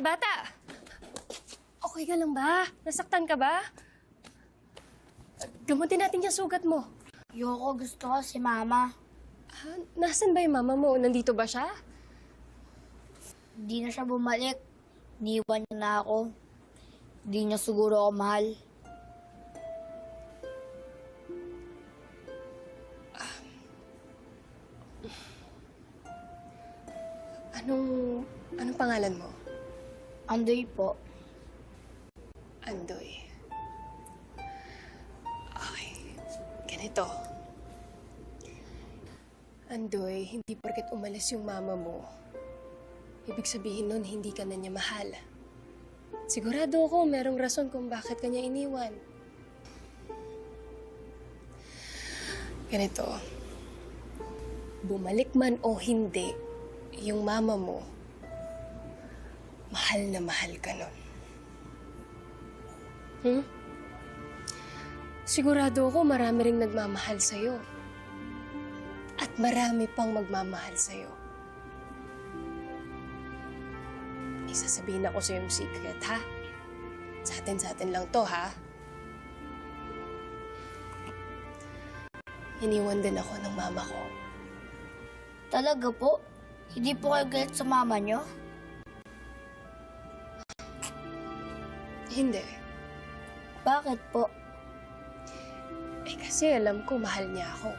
Bata! Okay ka lang ba? Nasaktan ka ba? Gamutin natin yung sugat mo. Ayoko, gusto ko si Mama. Nasaan ba yung mama mo? Nandito ba siya? Hindi na siya bumalik. Iniwan niya na ako. Hindi niya siguro ako mahal. Anong pangalan mo? Andoy po. Andoy. Okay. Ganito. Andoy, hindi porket umalis yung mama mo, ibig sabihin nun hindi ka na niya mahal. Sigurado ako merong rason kung bakit ka niya iniwan. Ganito. Bumalik man o hindi, yung mama mo, mahal na mahal ka nun. Sigurado ako marami ring nagmamahal sa'yo. At marami pang magmamahal sa'yo. May sasabihin ako sa'yo yung secret, ha? Sa atin lang to, ha? Iniwan din ako ng mama ko. Talaga po? Hindi po kayo galit sa mama niyo? Hindi. Bakit po? Kasi alam ko mahal niya ako.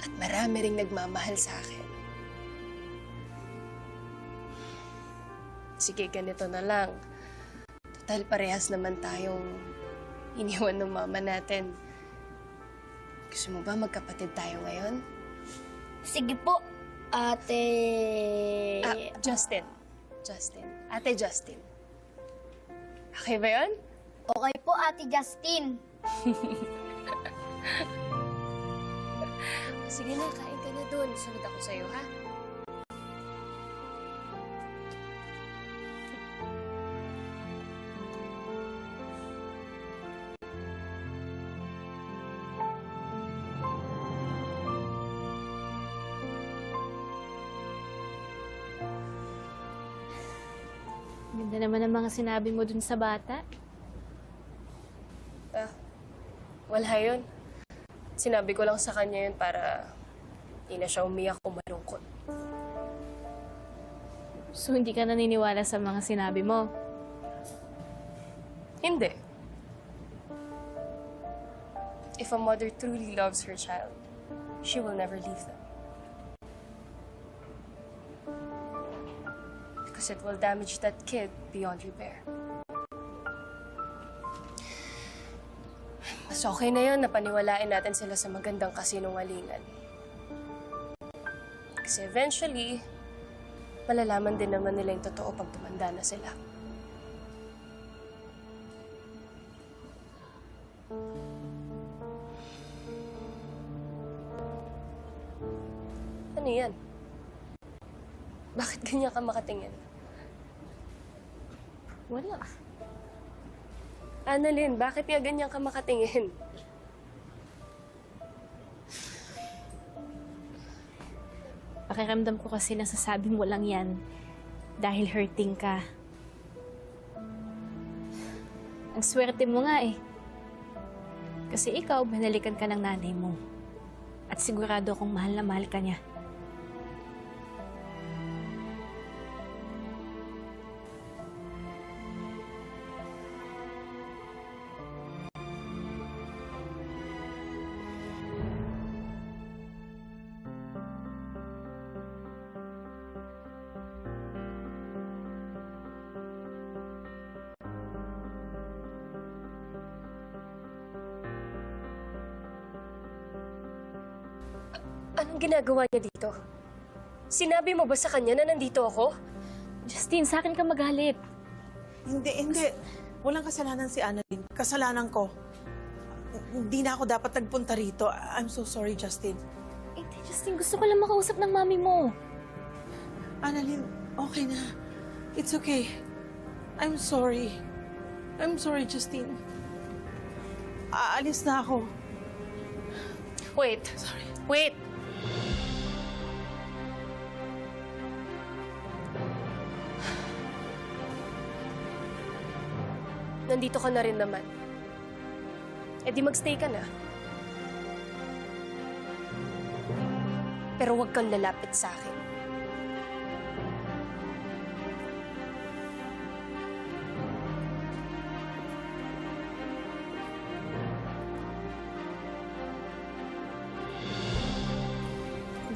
At marami ring nagmamahal sa akin. Sige, ganito na lang. Total, parehas naman tayong iniwan ng mama natin. Gusto mo ba magkapatid tayo ngayon? Sige po, ate... Justin. Ate Justin. Okay ba yun? Okay po, ate Justin. Sige na, kain ka na dun. Sunod ako sa'yo, ha? Ganda naman ang mga sinabi mo dun sa bata. Wala yun. Sinabi ko lang sa kanya yun para hindi na siya umiyak o malungkot. So, hindi ka naniniwala sa mga sinabi mo? Hindi. If a mother truly loves her child, she will never leave them. Because it will damage that kid beyond repair. Mas okay na yun na paniwalain natin sila sa magandang kasinungalingan. Kasi eventually, malalaman din naman nila yung totoo pag tumanda na sila. Ano yan? Bakit ganyan ka makatingin? Wala. Annalyn, bakit nga ganyan ka makatingin? Pakiramdam ko kasi nasasabi mo lang yan dahil hurting ka. Ang swerte mo nga eh. Kasi ikaw, binalikan ka ng nanay mo. At sigurado akong mahal na mahal ka niya. Anong ginagawa niya dito? Sinabi mo ba sa kanya na nandito ako? Justin, sa akin ka magalit. Hindi. Walang kasalanan si Annalyn. Kasalanan ko. Hindi na ako dapat nagpunta rito. I'm so sorry, Justin. Hindi, Justin, gusto ko lang makausap ng mami mo. Annalyn, okay na. It's okay. I'm sorry. I'm sorry, Justin. Aalis na ako. Wait. Sorry. Wait! nandito ka na rin naman. Eh di magstay ka na. Pero huwag kang lalapit sa akin.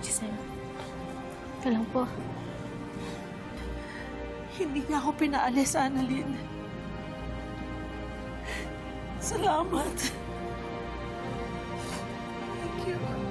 Giselle, ka lang po. Hindi niya ako pinaalis, Annalyn. Salamat. Thank you.